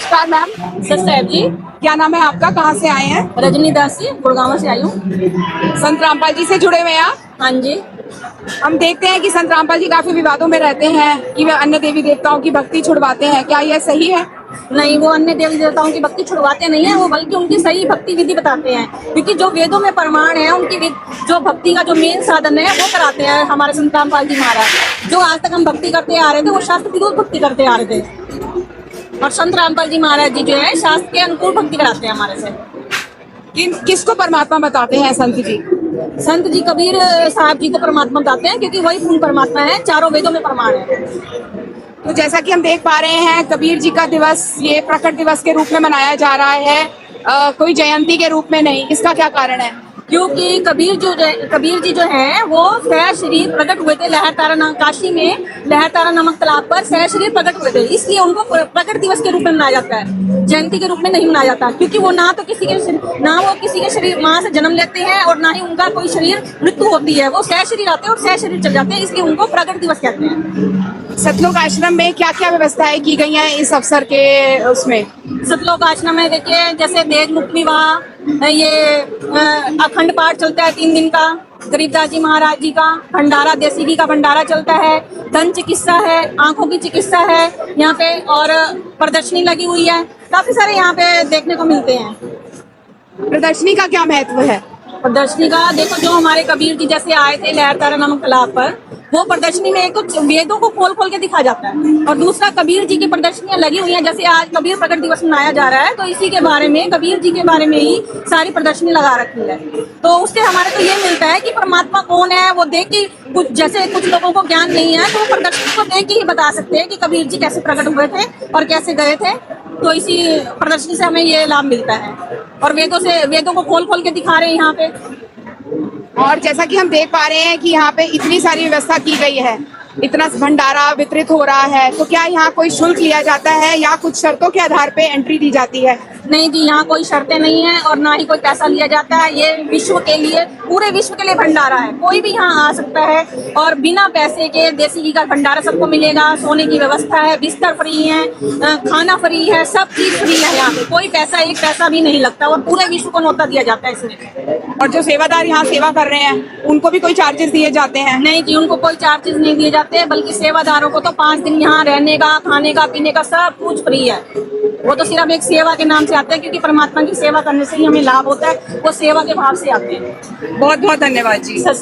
नमस्कार ma'am. Sir साहब जी। क्या नाम है आपका, कहाँ से आए हैं? रजनी दास जी, गुड़गांव से आई हूँ। संत रामपाल जी से जुड़े हुए हैं आप? हाँ जी। हम देखते हैं कि संत रामपाल जी काफी विवादों में रहते हैं कि वे अन्य देवी देवताओं की भक्ति छुड़वाते हैं, क्या यह सही है? नहीं, वो अन्य देवी देवताओं की भक्ति छुड़वाते नहीं है, वो बल्कि उनकी सही भक्ति विधि बताते हैं, क्योंकि जो वेदों में प्रमाण है उनकी जो भक्ति का जो मेन साधन है वो कराते हैं हमारे संत रामपाल जी महाराज। जो आज तक हम भक्ति करते आ रहे थे वो शास्त्र विरोध भक्ति करते आ रहे थे, और संत रामपाल जी महाराज जी जो है शास्त्र के अनुकूल भक्ति कराते हैं हमारे से। किसको परमात्मा बताते हैं संत जी? संत जी कबीर साहब जी को परमात्मा बताते हैं, क्योंकि वही पूर्ण परमात्मा है, चारों वेदों में प्रमाण है। तो जैसा कि हम देख पा रहे हैं, कबीर जी का दिवस ये प्रकट दिवस के रूप में मनाया जा रहा है, कोई जयंती के रूप में नहीं। इसका क्या कारण है? क्योंकि कबीर जी जो है वो सह शरीर प्रकट हुए थे लहरतारा काशी में, लहरतारा नामक तालाब पर सह शरीर प्रकट हुए थे, इसलिए उनको प्रकट दिवस के रूप में मनाया जाता है, जयंती के रूप में नहीं मनाया जाता। क्योंकि वो ना वो किसी के शरीर माँ से जन्म लेते हैं और ना ही उनका कोई शरीर मृत्यु होती है, वो सह शरीर आते हैं और सह शरीर चल जाते हैं, इसलिए उनको प्रकट दिवस कहते हैं। सतलोक आश्रम में क्या क्या व्यवस्थाएं की गई हैं इस अवसर के उसमें? सतलोक आश्रम में देखिए, जैसे देश मुक्त विवाह, ये अखंड पाठ चलता है 3 दिन का, गरीबदास जी महाराज जी का भंडारा, देसी घी का भंडारा चलता है, दंत चिकित्सा है, आंखों की चिकित्सा है यहाँ पे, और प्रदर्शनी लगी हुई है, काफी सारे यहाँ पे देखने को मिलते हैं। प्रदर्शनी का क्या महत्व है? प्रदर्शनी का देखो, जो हमारे कबीर जी जैसे आए थे लहरतारा नामक तालाब पर, वो प्रदर्शनी में कुछ वेदों को खोल खोल के दिखा जाता है, और दूसरा कबीर जी की प्रदर्शनियां लगी हुई हैं। जैसे आज कबीर प्रकट दिवस मनाया जा रहा है, तो इसी के बारे में, कबीर जी के बारे में ही सारी प्रदर्शनी लगा रखी है। तो उससे हमारे को ये मिलता है कि परमात्मा कौन है, वो देख के कुछ, जैसे कुछ लोगों को ज्ञान नहीं है तो वो प्रदर्शनी को देख के ही बता सकते हैं कि कबीर जी कैसे प्रकट हुए थे और कैसे गए थे। तो इसी प्रदर्शनी से हमें ये लाभ मिलता है, और वेदों को खोल खोल के दिखा रहे हैं यहाँ पे। और जैसा कि हम देख पा रहे हैं कि यहाँ पे इतनी सारी व्यवस्था की गई है, इतना भंडारा वितरित हो रहा है, तो क्या यहाँ कोई शुल्क लिया जाता है या कुछ शर्तों के आधार पे एंट्री दी जाती है? नहीं जी, यहाँ कोई शर्तें नहीं है और ना ही कोई पैसा लिया जाता है। ये विश्व के लिए, पूरे विश्व के लिए भंडारा है, कोई भी यहाँ आ सकता है और बिना पैसे के देसी घी का भंडारा सबको मिलेगा। सोने की व्यवस्था है, बिस्तर फ्री है, खाना फ्री है, सब चीज फ्री है यहाँ पे, कोई पैसा, एक पैसा भी नहीं लगता, और पूरे विश्व को न्योता दिया जाता है इसमें। और जो सेवादार यहाँ सेवा कर रहे हैं उनको भी कोई चार्जेस दिए जाते हैं? नहीं जी, उनको कोई चार्जेस नहीं दिए जाते, बल्कि सेवादारों को तो 5 दिन यहाँ रहने का, खाने का, पीने का सब कुछ फ्री है। वो तो सिर्फ एक सेवा के नाम से आते हैं, क्योंकि परमात्मा की सेवा करने से ही हमें लाभ होता है, वो सेवा के भाव से आते हैं। बहुत बहुत धन्यवाद जी। सर।